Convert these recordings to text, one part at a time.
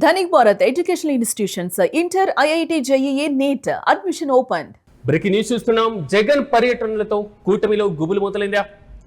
Dhanik Bharat Educational Institutions, Inter, IIT, JEE, NEET, admission opened. Breaking news చూస్తున్నాం. జగన్ పర్యటనలతో కూటమిలో గుబులు మొదలైందా?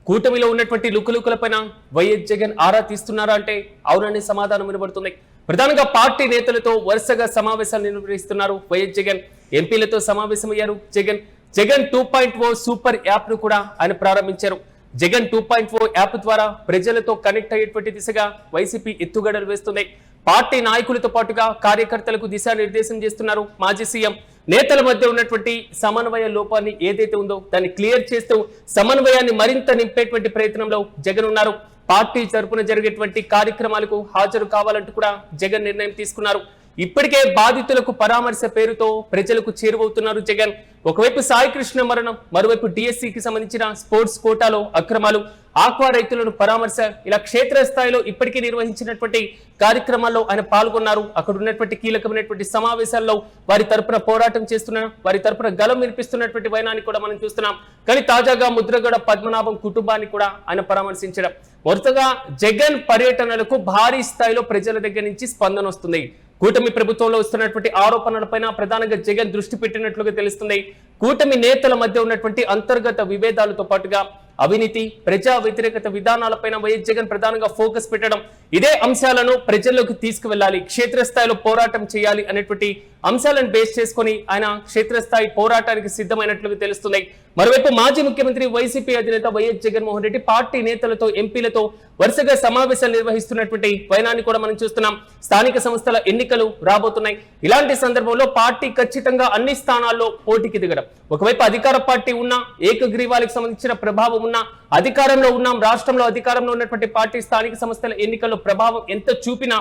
కూటమిలో ఉన్నటువంటి లుకలుకలపైన వైఎస్ జగన్ ఆరా తీస్తున్నారా అంటే అవునని సమాధానం వినబడుతుంది. ప్రధానంగా పార్టీ నేతలతో వరుసగా సమావేశాలు నిర్వహిస్తున్నారు వైఎస్ జగన్. ఎంపీలతో సమావేశమయ్యారు జగన్. జగన్ 2.0 సూపర్ యాప్ ను కూడా ఆయన ప్రారంభించారు. జగన్ 2.0 యాప్ ద్వారా ప్రజలతో కనెక్ట్ అయ్యేటువంటి దిశగా వైసీపీ ఎత్తుగడలు వేస్తుంది. పార్టీ నాయకులతో పాటుగా కార్యకర్తలకు దిశానిర్దేశం చేస్తున్నారు మాజీ సీఎం. నేతల మధ్య ఉన్నటువంటి సమన్వయ లోపాన్ని ఏదైతే ఉందో దాన్ని క్లియర్ చేస్తూ సమన్వయాన్ని మరింత నింపేటువంటి ప్రయత్నంలో జగన్ ఉన్నారు. పార్టీ తరపున జరిగేటువంటి కార్యక్రమాలకు హాజరు కావాలంటూ కూడా జగన్ నిర్ణయం తీసుకున్నారు. ఇప్పటికే బాధితులకు పరామర్శ పేరుతో ప్రజలకు చేరువవుతున్నారు జగన్. ఒకవైపు సాయి కృష్ణ మరణం, మరోవైపు డిఎస్సికి సంబంధించిన స్పోర్ట్స్ కోటాలో అక్రమాలు, ఆక్వా రైతులను పరామర్శ, ఇలా క్షేత్రస్థాయిలో ఇప్పటికే నిర్వహించినటువంటి కార్యక్రమాల్లో ఆయన పాల్గొన్నారు. అక్కడ ఉన్నటువంటి కీలకమైనటువంటి సమావేశాల్లో వారి తరపున పోరాటం చేస్తున్నారు, వారి తరపున గలం వినిపిస్తున్నటువంటి వైనాన్ని కూడా మనం చూస్తున్నాం. కానీ తాజాగా ముద్రగడ పద్మనాభం కుటుంబాన్ని కూడా ఆయన పరామర్శించడం. వరుసగా జగన్ పర్యటనలకు భారీ స్థాయిలో ప్రజల దగ్గర నుంచి స్పందన వస్తుంది. కూటమి ప్రభుత్వంలో వస్తున్నటువంటి ఆరోపణలపైన ప్రధానంగా జగన్ దృష్టి పెట్టినట్లుగా తెలుస్తుంది. కూటమి నేతల మధ్య ఉన్నటువంటి అంతర్గత విభేదాలతో పాటుగా అవినీతి, ప్రజా వ్యతిరేకత విధానాలపైన వైఎస్ జగన్ ప్రధానంగా ఫోకస్ పెట్టడం, ఇదే అంశాలను ప్రజల్లోకి తీసుకువెళ్ళాలి, క్షేత్రస్థాయిలో పోరాటం చేయాలి అనేటువంటి అంశాలను బేస్ చేసుకుని ఆయన క్షేత్రస్థాయి పోరాటానికి సిద్ధమైనట్లుగా తెలుస్తుంది. మరోవైపు మాజీ ముఖ్యమంత్రి వైసీపీ అధినేత వైఎస్ జగన్మోహన్ రెడ్డి పార్టీ నేతలతో, ఎంపీలతో వరుసగా సమావేశాలు నిర్వహిస్తున్నటువంటి వైనాన్ని కూడా మనం చూస్తున్నాం. స్థానిక సంస్థల ఎన్నికలు రాబోతున్నాయి. ఇలాంటి సందర్భంలో పార్టీ ఖచ్చితంగా అన్ని స్థానాల్లో పోటీకి దిగడం. ఒకవైపు అధికార పార్టీ ఉన్నా, ఏకగ్రీవాలకు సంబంధించిన ప్రభావం ఉన్నా, అధికారంలో ఉన్నాం, రాష్ట్రంలో అధికారంలో ఉన్నటువంటి పార్టీ స్థానిక సంస్థల ఎన్నికల్లో ప్రభావం ఎంత చూపినా,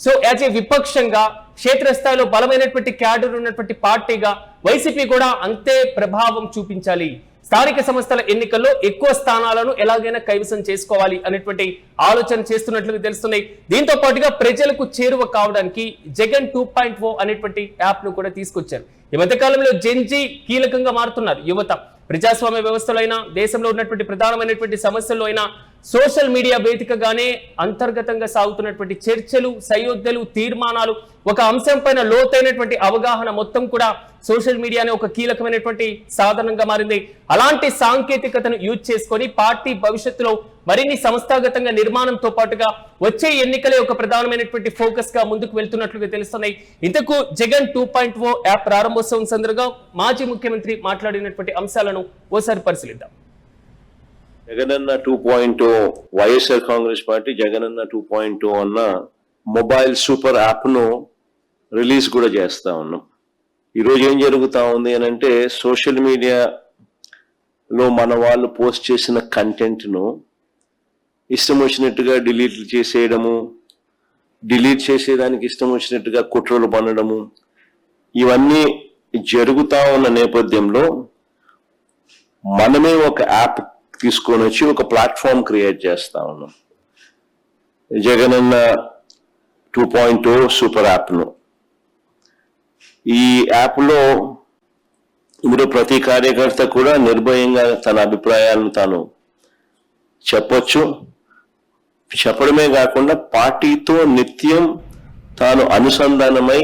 సో యాజ్ ఏ విపక్షంగా క్షేత్రస్థాయిలో బలమైనటువంటి క్యాడర్ ఉన్నటువంటి పార్టీగా వైసీపీ కూడా అంతే ప్రభావం చూపించాలి. స్థానిక సంస్థల ఎన్నికల్లో ఎక్కువ స్థానాలను ఎలాగైనా కైవసం చేసుకోవాలి అనేటువంటి ఆలోచన చేస్తున్నట్లుగా తెలుస్తున్నాయి. దీంతో పాటుగా ప్రజలకు చేరువ కావడానికి జగన్ 2.0 అనేటువంటి యాప్ ను కూడా తీసుకొచ్చారు. ఈ మధ్య కాలంలో జెన్జీ కీలకంగా మారుతున్నారు. యువత ప్రజాస్వామ్య వ్యవస్థలో అయినా, దేశంలో ఉన్నటువంటి ప్రధానమైనటువంటి సమస్యల్లో అయినా సోషల్ మీడియా వేదికగానే అంతర్గతంగా సాగుతున్నటువంటి చర్చలు, సయోధ్యలు, తీర్మానాలు, ఒక అంశం పైన లోతైనటువంటి అవగాహన మొత్తం కూడా సోషల్ మీడియానే ఒక కీలకమైనటువంటి సాధనంగా మారింది. అలాంటి సాంకేతికతను యూజ్ చేసుకొని పార్టీ భవిష్యత్తులో మరిన్ని సంస్థాగతంగా నిర్మాణంతో పాటుగా వచ్చే ఎన్నికలే ఒక ప్రధానమైనటువంటి ఫోకస్ గా ముందుకు వెళ్తున్నట్లుగా తెలుస్తున్నాయి. ఇంతకు జగన్ 2.0 యాప్ ప్రారంభోత్సవం సందర్భంగా మాజీ ముఖ్యమంత్రి మాట్లాడినటువంటి అంశాలను ఓసారి పరిశీలిద్దాం. జగనన్న 2.0 వైఎస్ఆర్ కాంగ్రెస్ పార్టీ జగనన్న 2.0 అన్న మొబైల్ సూపర్ యాప్ ను రిలీజ్ కూడా చేస్తా ఉన్నాం. ఈరోజు ఏం జరుగుతా ఉంది అని అంటే, సోషల్ మీడియాలో మన వాళ్ళు పోస్ట్ చేసిన కంటెంట్ ను ఇష్టం వచ్చినట్టుగా డిలీట్ చేసేయడము, డిలీట్ చేసేదానికి ఇష్టం వచ్చినట్టుగా కుట్రలు పన్నడము, ఇవన్నీ జరుగుతా ఉన్న నేపథ్యంలో మనమే ఒక యాప్ తీసుకొని వచ్చి ఒక ప్లాట్ఫామ్ క్రియేట్ చేస్తా ఉన్నాం. జగనన్న 2.0 సూపర్ యాప్ను. ఈ యాప్లో ఇప్పుడు ప్రతి కార్యకర్త కూడా నిర్భయంగా తన అభిప్రాయాలను తాను చెప్పొచ్చు. చెప్పడమే కాకుండా పార్టీతో నిత్యం తాను అనుసంధానమై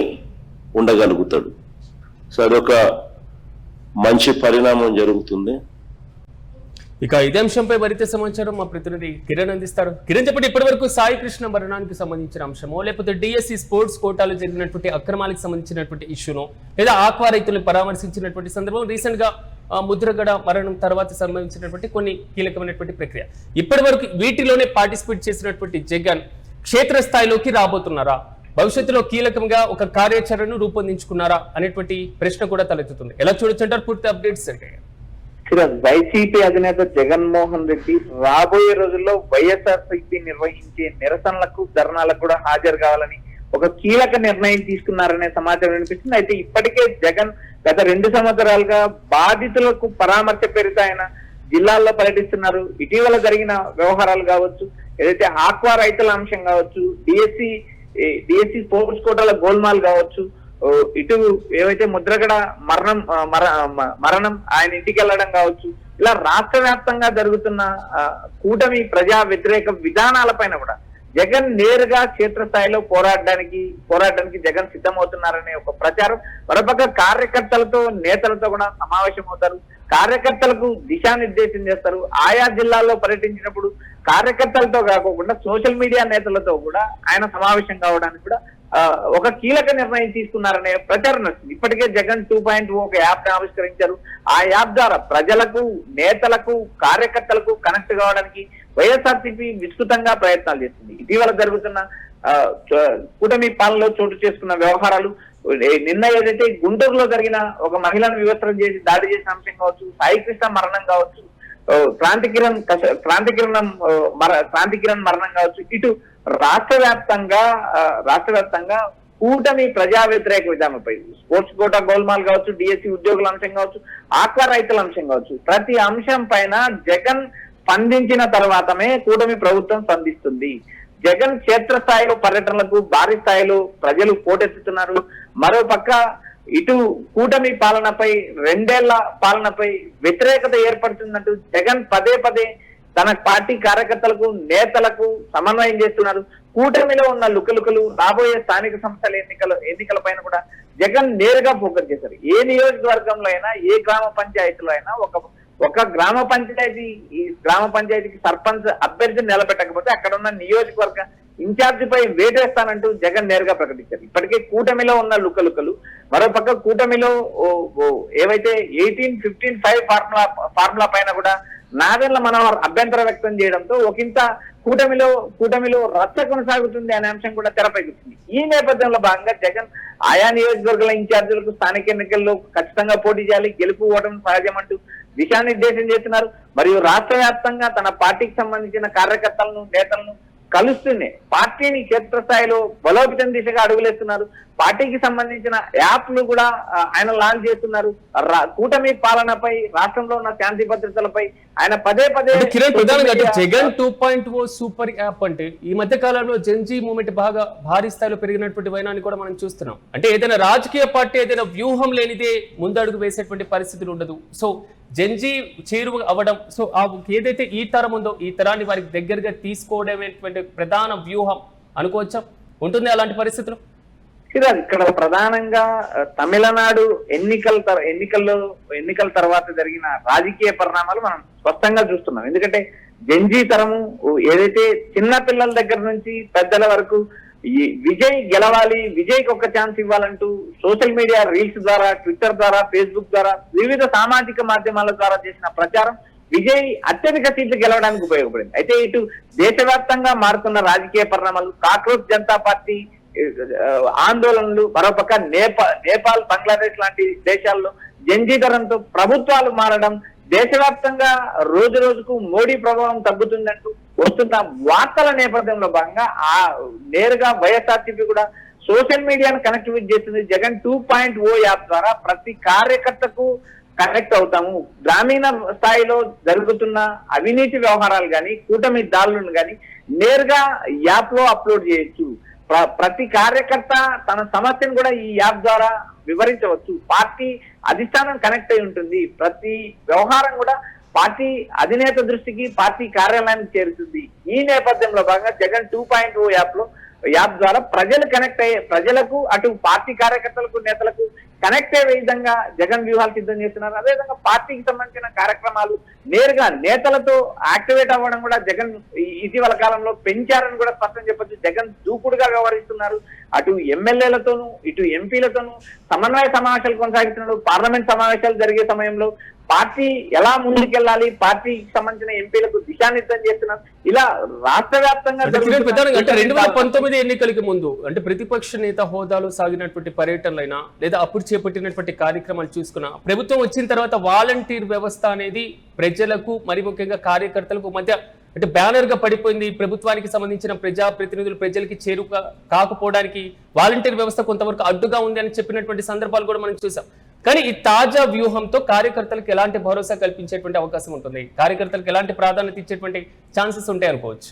ఉండగలుగుతాడు. సో అదొక మంచి పరిణామం జరుగుతుంది. ఇక ఇదే అంశంపై మరింత సమాచారం మా ప్రతినిధి కిరణ్ అందిస్తారు. కిరణ్, చెప్పండి, ఇప్పటి వరకు సాయి కృష్ణ మరణానికి సంబంధించిన అంశమో, లేకపోతే డిఎస్సి స్పోర్ట్స్ కోటాలో జరిగినటువంటి అక్రమాలకు సంబంధించినటువంటి ఇష్యూనో, లేదా ఆక్వా రైతులను పరామర్శించినటువంటి సందర్భం, రీసెంట్ గా ముద్రగడ మరణం తర్వాత సంబంధించినటువంటి కొన్ని కీలకమైనటువంటి ప్రక్రియ, ఇప్పటి వరకు వీటిలోనే పార్టిసిపేట్ చేసినటువంటి జగన్ క్షేత్రస్థాయిలోకి రాబోతున్నారా, భవిష్యత్తులో కీలకంగా ఒక కార్యాచరణను రూపొందించుకున్నారా అనేటువంటి ప్రశ్న కూడా తలెత్తుతుంది. ఎలా చూడొచ్చు అంటారు? పూర్తి అప్డేట్స్ జరిగాయి. వైసీపీ అధినేత జగన్మోహన్ రెడ్డి రాబోయే రోజుల్లో వైఎస్ఆర్సీపీ నిర్వహించే నిరసనలకు, ధర్నాలకు కూడా హాజరు కావాలని ఒక కీలక నిర్ణయం తీసుకున్నారనే సమాచారం వినిపిస్తుంది. అయితే ఇప్పటికే జగన్ గత 2 సంవత్సరాలుగా బాధితులకు పరామర్శ పేరుతో ఆయన జిల్లాల్లో పర్యటిస్తున్నారు. ఇటీవల జరిగిన వ్యవహారాలు కావచ్చు, ఏదైతే ఆక్వా రైతుల అంశం కావచ్చు, డిఎస్సి స్పోర్ట్స్ కోటాల గోల్మాల్ కావచ్చు, ఇటు ఏవైతే ముద్రగడ మరణం ఆయన ఇంటికి వెళ్ళడం కావచ్చు, ఇలా రాష్ట్ర వ్యాప్తంగా జరుగుతున్న కూటమి ప్రజా వ్యతిరేక విధానాలపైన కూడా జగన్ నేరుగా క్షేత్రస్థాయిలో పోరాడడానికి జగన్ సిద్ధమవుతున్నారనే ఒక ప్రచారం. మరోపక్క కార్యకర్తలతో నేతలతో కూడా సమావేశం అవుతారు, కార్యకర్తలకు దిశానిర్దేశం చేస్తారు. ఆయా జిల్లాల్లో పర్యటించినప్పుడు కార్యకర్తలతో కాకుండా సోషల్ మీడియా నేతలతో కూడా ఆయన సమావేశం కావడానికి కూడా ఒక కీలక నిర్ణయం తీసుకున్నారనే ప్రచారం నడుస్తుంది. ఇప్పటికే జగన్ 2.0 ఒక యాప్ ని ఆవిష్కరించారు. ఆ యాప్ ద్వారా ప్రజలకు, నేతలకు, కార్యకర్తలకు కనెక్ట్ కావడానికి వైఎస్ఆర్సీపీ విస్తృతంగా ప్రయత్నాలు చేస్తుంది. ఇటీవల జరుగుతున్న కూటమి పాలనలో చోటు చేసుకున్న వ్యవహారాలు, నిన్న ఏదైతే గుంటూరులో జరిగిన ఒక మహిళను వివస్త్రం చేసి దాడి చేసిన అంశం కావచ్చు, సాయి కృష్ణ మరణం కావచ్చు, క్రాంతి కిరణ్ మరణం కావచ్చు, ఇటు రాష్ట్ర వ్యాప్తంగా కూటమి ప్రజా వ్యతిరేక విధానంపై స్పోర్ట్స్ కోటా గోల్మాల్ కావచ్చు, డిఎస్సి ఉద్యోగుల అంశం కావచ్చు, ఆక్వా రైతుల అంశం కావచ్చు, ప్రతి అంశం పైన జగన్ స్పందించిన తర్వాతమే కూటమి ప్రభుత్వం స్పందిస్తుంది. జగన్ క్షేత్రస్థాయిలో పర్యటనలకు భారీ స్థాయిలో ప్రజలు పోటెత్తుతున్నారు. మరోపక్క ఇటు కూటమి పాలనపై, 2 ఏళ్ల పాలనపై వ్యతిరేకత ఏర్పడుతుందంటూ జగన్ పదే తన పార్టీ కార్యకర్తలకు, నేతలకు సమన్వయం చేస్తున్నారు. కూటమిలో ఉన్న లుకలుకలు, రాబోయే స్థానిక సంస్థల ఎన్నికల పైన కూడా జగన్ నేరుగా ఫోకస్ చేశారు. ఏ నియోజకవర్గంలో అయినా, ఏ గ్రామ పంచాయతీలో అయినా ఒక గ్రామ పంచాయతీకి సర్పంచ్ అభ్యర్థిని నిలబెట్టకపోతే అక్కడ ఉన్న నియోజకవర్గ ఇన్ఛార్జి పై వేటేస్తానంటూ జగన్ నేరుగా ప్రకటించారు. ఇప్పటికే కూటమిలో ఉన్న లుకలుకలు, మరోపక్క కూటమిలో ఏవైతే 18-15-5 ఫార్ములా పైన కూడా నాదెండ్ల మనోహర్ అభ్యంతరం వ్యక్తం చేయడంతో ఒకంత కూటమిలో రచ్చ కొనసాగుతుంది అనే అంశం కూడా తెరపైకొచ్చింది. ఈ నేపథ్యంలో భాగంగా జగన్ ఆయా నియోజకవర్గాల ఇన్ఛార్జీలకు స్థానిక ఎన్నికల్లో ఖచ్చితంగా పోటీ చేయాలి, గెలుపు ఓటమి సహజమంటూ దిశానిర్దేశం చేస్తున్నారు. మరియు రాష్ట్ర వ్యాప్తంగా తన పార్టీకి సంబంధించిన కార్యకర్తలను, నేతలను కలుస్తూనే పార్టీని క్షేత్రస్థాయిలో బలోపేతం దిశగా అడుగులేస్తున్నారు. పార్టీకి సంబంధించిన యాప్లు కూడా ఆయన లాంచ్ చేస్తున్నారు. కూటమి పాలనపై, రాష్ట్రంలో ఉన్న శాంతి భద్రతలపై ఆయన పదే కిరణ్, ప్రధానంగా జగన్ 2.0 సూపర్ యాప్ అంటే ఈ మధ్య కాలంలో జెన్జీ మూవ్మెంట్ బాగా భారీ స్థాయిలో పెరిగినటువంటి వైనాన్ని కూడా మనం చూస్తున్నాం. అంటే ఏదైనా రాజకీయ పార్టీ ఏదైనా వ్యూహం లేనిదే ముందడుగు వేసేటువంటి పరిస్థితులు ఉండదు. సో జెన్జీ చేరువ అవ్వడం, సో ఏదైతే ఈ తరం ఉందో ఈ తరాన్ని వారికి దగ్గరగా తీసుకోవడమేటువంటి ప్రధాన వ్యూహం అనుకోవచ్చా? ఉంటుంది అలాంటి పరిస్థితులు? ఇక్కడ ప్రధానంగా తమిళనాడు ఎన్నికల తర్వాత జరిగిన రాజకీయ పరిణామాలు మనం స్పష్టంగా చూస్తున్నాం. ఎందుకంటే జెన్జీ తరము ఏదైతే చిన్న పిల్లల దగ్గర నుంచి పెద్దల వరకు విజయ్ గెలవాలి, విజయ్కి ఒక ఛాన్స్ ఇవ్వాలంటూ సోషల్ మీడియా రీల్స్ ద్వారా, ట్విట్టర్ ద్వారా, ఫేస్బుక్ ద్వారా, వివిధ సామాజిక మాధ్యమాల ద్వారా చేసిన ప్రచారం విజయ్ అత్యధిక సీట్లు గెలవడానికి ఉపయోగపడింది. అయితే ఇటు దేశవ్యాప్తంగా మారుతున్న రాజకీయ పరిణామాలు, కాక్రోచ్ జనతా పార్టీ ఆందోళనలు, మరోపక్క నేపాల్, బంగ్లాదేశ్ లాంటి దేశాల్లో జెన్జీ తరంతో ప్రభుత్వాలు మారడం, దేశవ్యాప్తంగా రోజు రోజుకు మోడీ ప్రభావం తగ్గుతుందంటూ వస్తున్న వార్తల నేపథ్యంలో భాగంగా నేరుగా వైఎస్ఆర్సీపీ కూడా సోషల్ మీడియాను కనెక్టివేట్ చేస్తుంది. జగన్ 2.0 యాప్ ద్వారా ప్రతి కార్యకర్తకు కనెక్ట్ అవుతాము. గ్రామీణ స్థాయిలో జరుగుతున్న అవినీతి వ్యవహారాలు కానీ, కూటమి దాడులను కానీ నేరుగా యాప్ లో అప్లోడ్ చేయొచ్చు. ప్రతి కార్యకర్త తన సమస్యను కూడా ఈ యాప్ ద్వారా వివరించవచ్చు. పార్టీ అధిష్టానం కనెక్ట్ అయి ఉంటుంది. ప్రతి వ్యవహారం కూడా పార్టీ అధినేత దృష్టికి, పార్టీ కార్యాలయానికి చేరుతుంది. ఈ నేపథ్యంలో భాగంగా జగన్ 2.0 యాప్ ద్వారా ప్రజలకు అటు పార్టీ కార్యకర్తలకు, నేతలకు కనెక్ట్ అయ్యే విధంగా జగన్ వ్యూహాలు సిద్ధం చేస్తున్నారు. అదేవిధంగా పార్టీకి సంబంధించిన కార్యక్రమాలు నేరుగా నేతలతో యాక్టివేట్ అవ్వడం కూడా జగన్ ఇటీవల కాలంలో పెంచారని కూడా స్పష్టం చెప్పొచ్చు. జగన్ దూకుడుగా వ్యవహరిస్తున్నారు. అటు ఎమ్మెల్యేలతోనూ, ఇటు ఎంపీలతోనూ సమన్వయ సమావేశాలు కొనసాగిస్తున్నారు. పార్లమెంట్ సమావేశాలు జరిగే సమయంలో పార్టీ ఎలా ముందుకెళ్లాలి, పార్టీకి సంబంధించిన ఎంపీలకు దిశానిర్దేశం చేస్తున్నారు. ఇలా రాష్ట్ర వ్యాప్తంగా 2019 ఎన్నికలకి ముందు అంటే ప్రతిపక్ష నేత హోదాలో సాగినటువంటి పర్యటనలైనా లేదా అప్పుడు చేపట్టినటువంటి కార్యక్రమాలు చూసుకున్నా, ప్రభుత్వం వచ్చిన తర్వాత వాలంటీర్ వ్యవస్థ అనేది ప్రజలకు, మరి ముఖ్యంగా కార్యకర్తలకు మధ్య అంటే బ్యానర్ గా పడిపోయింది. ప్రభుత్వానికి సంబంధించిన ప్రజాప్రతినిధులు ప్రజలకి చేరువ కాకపోవడానికి వాలంటీర్ వ్యవస్థ కొంతవరకు అడ్డుగా ఉంది అని చెప్పినటువంటి సందర్భాలు కూడా మనం చూసాం. కానీ ఈ తాజా వ్యూహంతో కార్యకర్తలకు ఎలాంటి భరోసా కల్పించేటువంటి అవకాశం ఉంటుంది? కార్యకర్తలకు ఎలాంటి ప్రాధాన్యత ఇచ్చేటువంటి ఛాన్సెస్ ఉంటాయి అనుకోవచ్చు?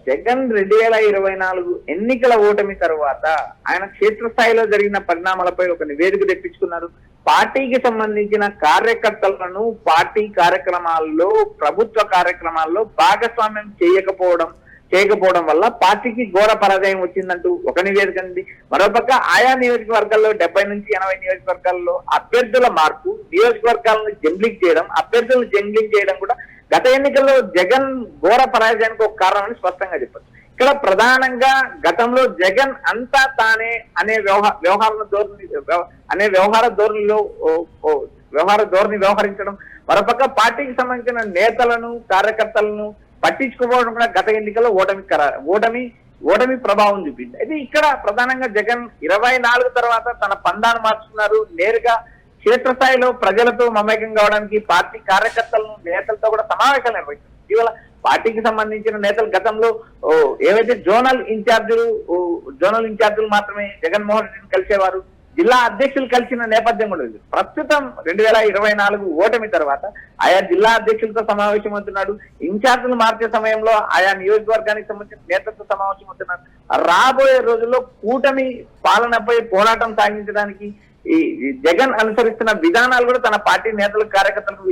జగన్ 2024 ఎన్నికల ఓటమి తర్వాత ఆయన క్షేత్రస్థాయిలో జరిగిన పరిణామాలపై ఒక నివేదిక తెప్పించుకున్నారు. పార్టీకి సంబంధించిన కార్యకర్తలను పార్టీ కార్యక్రమాల్లో, ప్రభుత్వ కార్యక్రమాల్లో భాగస్వామ్యం చేయకపోవడం, చేయకపోవడం వల్ల పార్టీకి ఘోర పరాజయం వచ్చిందంటూ ఒక నివేదిక ఉంది. మరోపక్క ఆయా నియోజకవర్గాల్లో 70 నుంచి 80 నియోజకవర్గాల్లో అభ్యర్థుల మార్పు, నియోజకవర్గాలను జంబ్లింగ్ చేయడం, అభ్యర్థులను జంబ్లింగ్ చేయడం కూడా గత ఎన్నికల్లో జగన్ ఘోర పరాజయానికి ఒక కారణమని స్పష్టంగా చెప్పచ్చు. ఇక్కడ ప్రధానంగా గతంలో జగన్ అంతా తానే అనే వ్యవహార ధోరణి వ్యవహరించడం, మరోపక్క పార్టీకి సంబంధించిన నేతలను కార్యకర్తలను పట్టించుకోవడం కూడా గత ఎన్నికల్లో ఓటమి ప్రభావం చూపింది. అయితే ఇక్కడ ప్రధానంగా జగన్ 24 తర్వాత తన పందాను మార్చుకున్నారు. నేరుగా క్షేత్రస్థాయిలో ప్రజలతో మమేకం కావడానికి పార్టీ కార్యకర్తలను నేతలతో కూడా సమావేశాలు నిర్వహించారు. ఇటీవల పార్టీకి సంబంధించిన నేతలు గతంలో ఏవైతే జోనల్ ఇన్ఛార్జీలు మాత్రమే జగన్మోహన్ రెడ్డిని కలిసేవారు, జిల్లా అధ్యక్షులు కలిసిన నేపథ్యం కూడా ఉంది. ప్రస్తుతం 2024 ఓటమి తర్వాత ఆయా జిల్లా అధ్యక్షులతో సమావేశం అవుతున్నాడు. ఇన్ఛార్జీలు మార్చే సమయంలో ఆయా నియోజకవర్గానికి సంబంధించిన నేతలతో సమావేశం అవుతున్నారు. రాబోయే రోజుల్లో కూటమి పాలనపై పోరాటం సాగించడానికి ఈ జగన్ అనుసరిస్తున్న విధానాలు కూడా తన పార్టీ నేతలకు కార్యకర్తలకు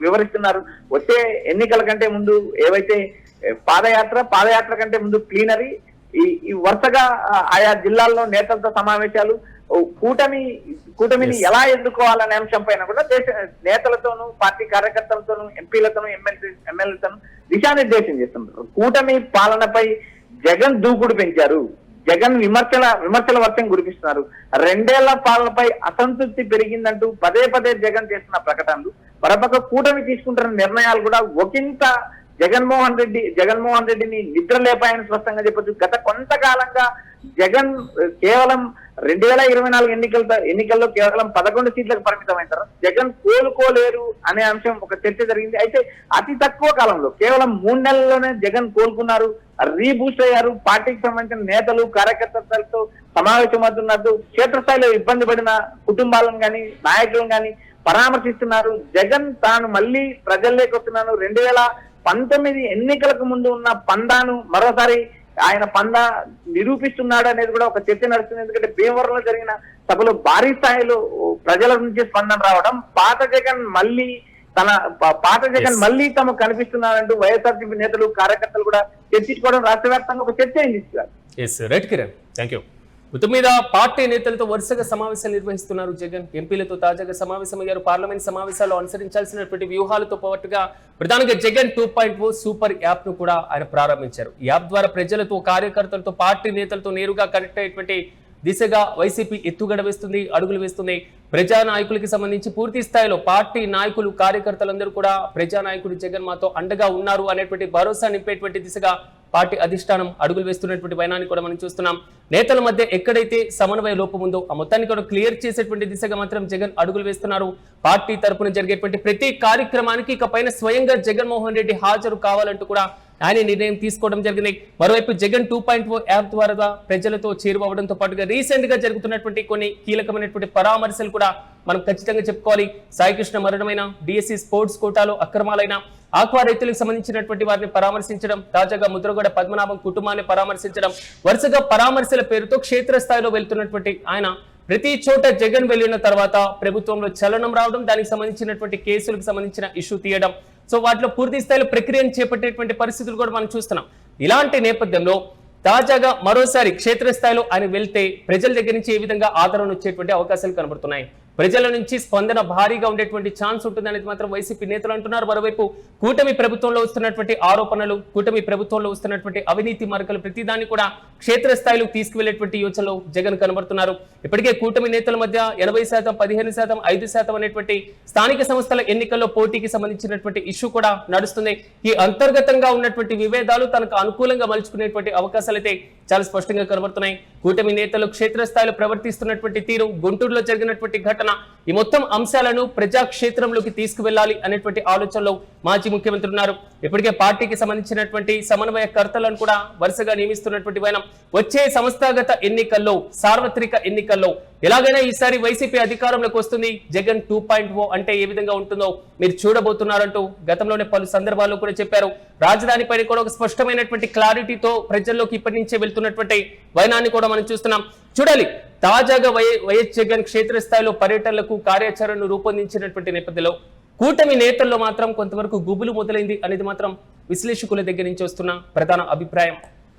వివరిస్తున్నారు. వచ్చే ఎన్నికల కంటే ముందు ఏవైతే పాదయాత్ర కంటే ముందు ప్లీనరీ, ఈ వరుసగా ఆయా జిల్లాల్లో నేతలతో సమావేశాలు, కూటమిని ఎలా ఎదుర్కోవాలనే అంశం పైన కూడా నేతలతోనూ పార్టీ కార్యకర్తలతోనూ ఎంపీలతోనూ ఎమ్మెల్యేలతోనూ దిశానిర్దేశం చేస్తున్నారు. కూటమి పాలనపై జగన్ దూకుడు పెంచారు. జగన్ విమర్శల వర్షం కురిపిస్తున్నారు. 2 ఏళ్ల పాలనపై అసంతృప్తి పెరిగిందంటూ పదే జగన్ చేస్తున్న ప్రకటనలు, మరోపక్క కూటమి తీసుకుంటున్న నిర్ణయాలు కూడా ఒకంత జగన్మోహన్ రెడ్డిని నిద్ర లేపాయని స్పష్టంగా చెప్పొచ్చు. గత కొంతకాలంగా జగన్ కేవలం 2024 ఎన్నికల్లో కేవలం 11 సీట్లకు పరిమితమైన తర్వాత జగన్ కోలుకోలేరు అనే అంశం ఒక చర్చ జరిగింది. అయితే అతి తక్కువ కాలంలో కేవలం 3 నెలల్లోనే జగన్ కోలుకున్నారు, రీబూస్ట్ అయ్యారు. పార్టీకి సంబంధించిన నేతలు కార్యకర్తలతో సమావేశమవుతున్నారు. క్షేత్రస్థాయిలో ఇబ్బంది పడిన కుటుంబాలను కానీ నాయకులను కానీ పరామర్శిస్తున్నారు. జగన్ తాను మళ్ళీ ప్రజల్లోకి వస్తున్నాను, 2019 ఎన్నికలకు ముందు ఉన్న పందాను మరోసారి ఆయన పందా నిరూపిస్తున్నాడు అనేది కూడా ఒక చర్చ నడుస్తుంది. ఎందుకంటే భీమవరంలో జరిగిన సభలో భారీ స్థాయిలో ప్రజల నుంచి స్పందన రావడం, పాత జగన్ మళ్ళీ తమకు కనిపిస్తున్నారంటూ వైఎస్ఆర్సీపీ నేతలు కార్యకర్తలు కూడా చర్చించుకోవడం రాష్ట్ర వ్యాప్తంగా ఒక చర్చ అయింది. Right Kiran, thank you. మొత్తం మీద పార్టీ నేతలతో వరుసగా సమావేశాలు నిర్వహిస్తున్నారు జగన్. ఎంపీలతో తాజాగా సమావేశమయ్యారు. పార్లమెంట్ సమావేశాల్లో అనుసరించాల్సినటువంటి వ్యూహాలతో పాటుగా ప్రధానంగా జగన్ 2.0 సూపర్ యాప్ ను కూడా ఆయన ప్రారంభించారు. ఈ యాప్ ద్వారా ప్రజలతో కార్యకర్తలతో పార్టీ నేతలతో నేరుగా కనెక్ట్ అయ్యేటువంటి దిశగా వైసీపీ ఎత్తుగడ వేస్తుంది, అడుగులు వేస్తుంది. ప్రజా నాయకులకి సంబంధించి పూర్తి స్థాయిలో పార్టీ నాయకులు కార్యకర్తలందరూ కూడా ప్రజా నాయకుడు జగన్ మాతో అండగా ఉన్నారు అనేటువంటి భరోసా నింపేటువంటి దిశగా పార్టీ అధిష్టానం అడుగులు వేస్తున్నటువంటి వైనాన్ని కూడా మనం చూస్తున్నాం. నేతల మధ్య ఎక్కడైతే సమన్వయ లోపం ఉందో ఆ మొత్తాన్ని కూడా క్లియర్ చేసేటువంటి దిశగా మాత్రం జగన్ అడుగులు వేస్తున్నారు. పార్టీ తరపున జరిగేటువంటి ప్రతి కార్యక్రమానికి ఇకపైన స్వయంగా జగన్మోహన్ రెడ్డి హాజరు కావాలంటూ కూడా ఆయన నిర్ణయం తీసుకోవడం జరిగింది. మరోవైపు జగన్ 2.0 యాప్ ద్వారా ప్రజలతో చేరువవడంతో పాటుగా రీసెంట్ గా జరుగుతున్నటువంటి కొన్ని కీలకమైనటువంటి పరామర్శలు కూడా మనం ఖచ్చితంగా చెప్పుకోవాలి. సాయికృష్ణ మరణమైన, డిఎస్సి స్పోర్ట్స్ కోటాలో అక్రమాలైన, ఆక్వా రైతులకు సంబంధించినటువంటి వారిని పరామర్శించడం, తాజాగా ముద్రగడ పద్మనాభం కుటుంబాన్ని పరామర్శించడం, వరుసగా పరామర్శల పేరుతో క్షేత్రస్థాయిలో వెళ్తున్నటువంటి ఆయన ప్రతి చోట జగన్ వెళ్లిన తర్వాత ప్రభుత్వంలో చలనం రావడం, దానికి సంబంధించినటువంటి కేసులకు సంబంధించిన ఇష్యూ తీయడం, సో వాటిలో పూర్తి స్థాయిలో ప్రక్రియను చేపట్టేటువంటి పరిస్థితులు కూడా మనం చూస్తున్నాం. ఇలాంటి నేపథ్యంలో తాజాగా మరోసారి క్షేత్రస్థాయిలో ఆయన వెళ్తే ప్రజల దగ్గర నుంచి ఏ విధంగా ఆదరణ వచ్చేటువంటి అవకాశాలు కనబడుతున్నాయి, ప్రజల నుంచి స్పందన భారీగా ఉండేటువంటి ఛాన్స్ ఉంటుంది అనేది మాత్రం వైసీపీ నేతలు అంటున్నారు. మరోవైపు కూటమి ప్రభుత్వంలో వస్తున్నటువంటి ఆరోపణలు, కూటమి ప్రభుత్వంలో వస్తున్నటువంటి అవినీతి మరకలు ప్రతిదాన్ని కూడా క్షేత్రస్థాయిలో తీసుకువెళ్లేటువంటి యోచనలో జగన్ కనబడుతున్నారు. ఇప్పటికే కూటమి నేతల మధ్య 80%, 15%, 5% అనేటువంటి స్థానిక సంస్థల ఎన్నికల్లో పోటీకి సంబంధించినటువంటి ఇష్యూ కూడా నడుస్తుంది. ఈ అంతర్గతంగా ఉన్నటువంటి విభేదాలు తనకు అనుకూలంగా మలుచుకునేటువంటి అవకాశాలు అయితే చాలా స్పష్టంగా కనబడుతున్నాయి. కూటమి నేతలు క్షేత్రస్థాయిలో ప్రవర్తిస్తున్నటువంటి తీరు, గుంటూరులో జరిగినటువంటి ఘటన, ఈ మొత్తం అంశాలను ప్రజాక్షేత్రంలోకి తీసుకువెళ్లాలి అనేటువంటి ఆలోచనలో మాజీ ముఖ్యమంత్రి ఉన్నారు. ఇప్పటికే పార్టీకి సంబంధించినటువంటి సమన్వయకర్తలను కూడా వరుసగా నియమిస్తున్నటువంటి వైనం వచ్చే సంస్థాగత ఎన్నికల్లో, సార్వత్రిక ఎన్నికల్లో ఎలాగైనా ఈసారి వైసీపీ అధికారంలోకి వస్తుంది, జగన్ 2.0 అంటే ఏ విధంగా ఉంటుందో మీరు చూడబోతున్నారంటూ గతంలోనే పలు సందర్భాల్లో కూడా చెప్పారు. రాజధానిపై కూడా ఒక స్పష్టమైనటువంటి క్లారిటీతో ప్రజల్లోకి ఇప్పటి నుంచే వెళ్తున్నటువంటి వైనాన్ని కూడా మనం చూస్తున్నాం. చూడాలి, తాజాగా వైఎస్ జగన్ క్షేత్రస్థాయిలో పర్యటనలకు కార్యాచరణను రూపొందించినటువంటి నేపథ్యంలో కూటమి నేతల్లో మాత్రం కొంతవరకు గుబులు మొదలైంది అనేది మాత్రం విశ్లేషకుల దగ్గర నుంచి వస్తున్న ప్రధాన అభిప్రాయం.